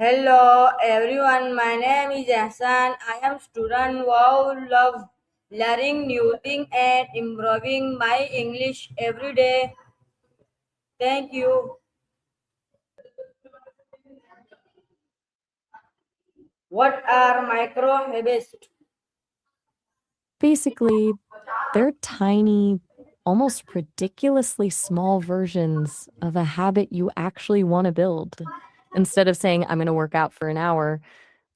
Hello everyone, my name is Hassan. I am student who love learning new things and improving my English every day. Thank you. What are micro habits? Basically, they're tiny, almost ridiculously small versions of a habit you actually want to build. Instead of saying, I'm going to work out for an hour,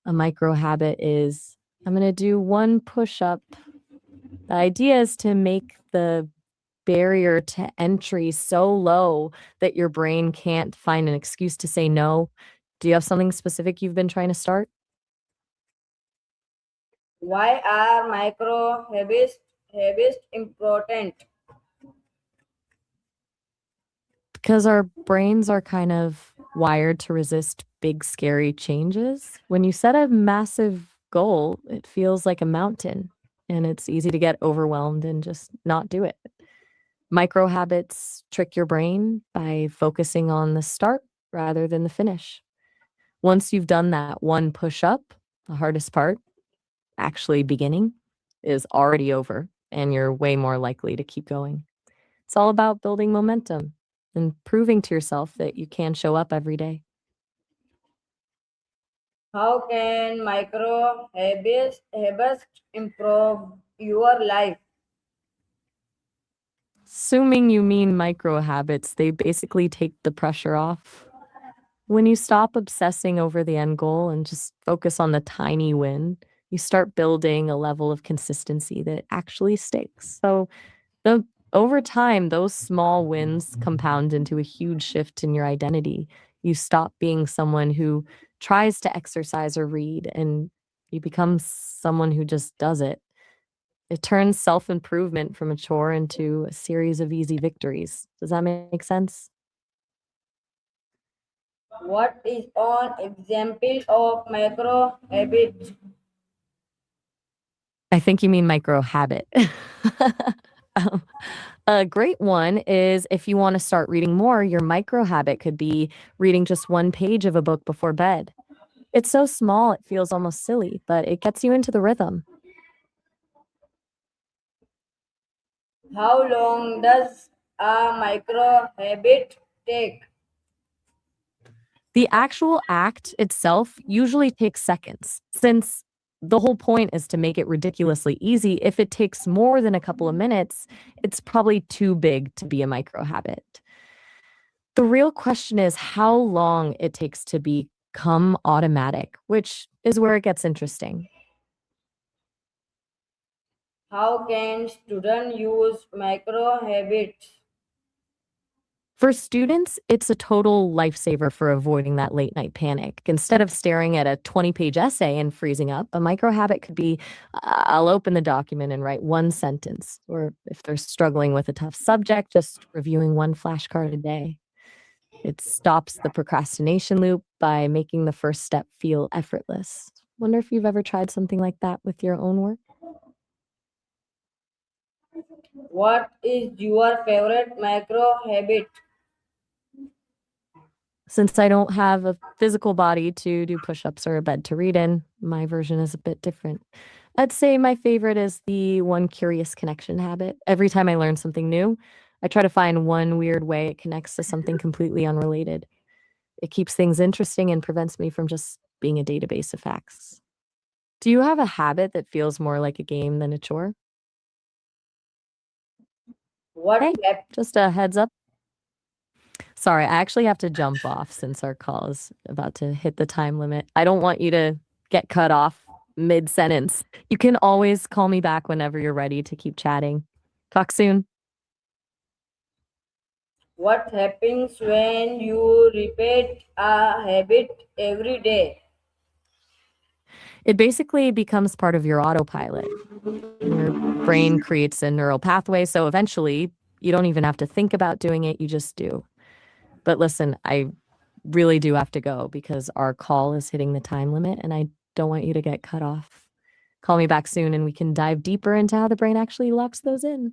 a micro habit is, I'm going to do one push up. The idea is to make the barrier to entry so low that your brain can't find an excuse to say no. Do you have something specific you've been trying to start? Why are micro habits important? Because our brains are kind of wired to resist big, scary changes. When you set a massive goal, it feels like a mountain and it's easy to get overwhelmed and just not do it. Micro habits trick your brain by focusing on the start rather than the finish. Once you've done that one push up, the hardest part, actually beginning, is already over and you're way more likely to keep going. It's all about building momentum and proving to yourself that you can show up every day. How can micro habits improve your life? Assuming you mean micro habits, they basically take the pressure off. When you stop obsessing over the end goal and just focus on the tiny win, you start building a level of consistency that actually sticks. So the over time, those small wins compound into a huge shift in your identity. You stop being someone who tries to exercise or read and you become someone who just does it. It turns self-improvement from a chore into a series of easy victories. Does that make sense? What is an example of micro habit? I think you mean micro habit. Um, a great one is if you want to start reading more, your micro habit could be reading just one page of a book before bed. It's so small, it feels almost silly, but it gets you into the rhythm. How long does a micro habit take? The actual act itself usually takes seconds, since the whole point is to make it ridiculously easy. If it takes more than a couple of minutes, it's probably too big to be a micro habit. The real question is how long it takes to become automatic, which is where it gets interesting. How can students use micro habits? For students, it's a total lifesaver for avoiding that late night panic. Instead of staring at a 20-page essay and freezing up, a micro habit could be I'll open the document and write one sentence. Or if they're struggling with a tough subject, just reviewing one flashcard a day. It stops the procrastination loop by making the first step feel effortless. Wonder if you've ever tried something like that with your own work? What is your favorite micro habit? Since I don't have a physical body to do push-ups or a bed to read in, my version is a bit different. I'd say my favorite is the one curious connection habit. Every time I learn something new, I try to find one weird way it connects to something completely unrelated. It keeps things interesting and prevents me from just being a database of facts. Do you have a habit that feels more like a game than a chore? What Hey, hap- just a heads up. Sorry, I actually have to jump off since our call is about to hit the time limit. I don't want you to get cut off mid sentence. You can always call me back whenever you're ready to keep chatting. Talk soon. what happens when you repeat a habit every day? It basically becomes part of your autopilot. Your brain creates a neural pathway, so eventually you don't even have to think about doing it, you just do. But listen, I really do have to go because our call is hitting the time limit and I don't want you to get cut off. Call me back soon and we can dive deeper into how the brain actually locks those in.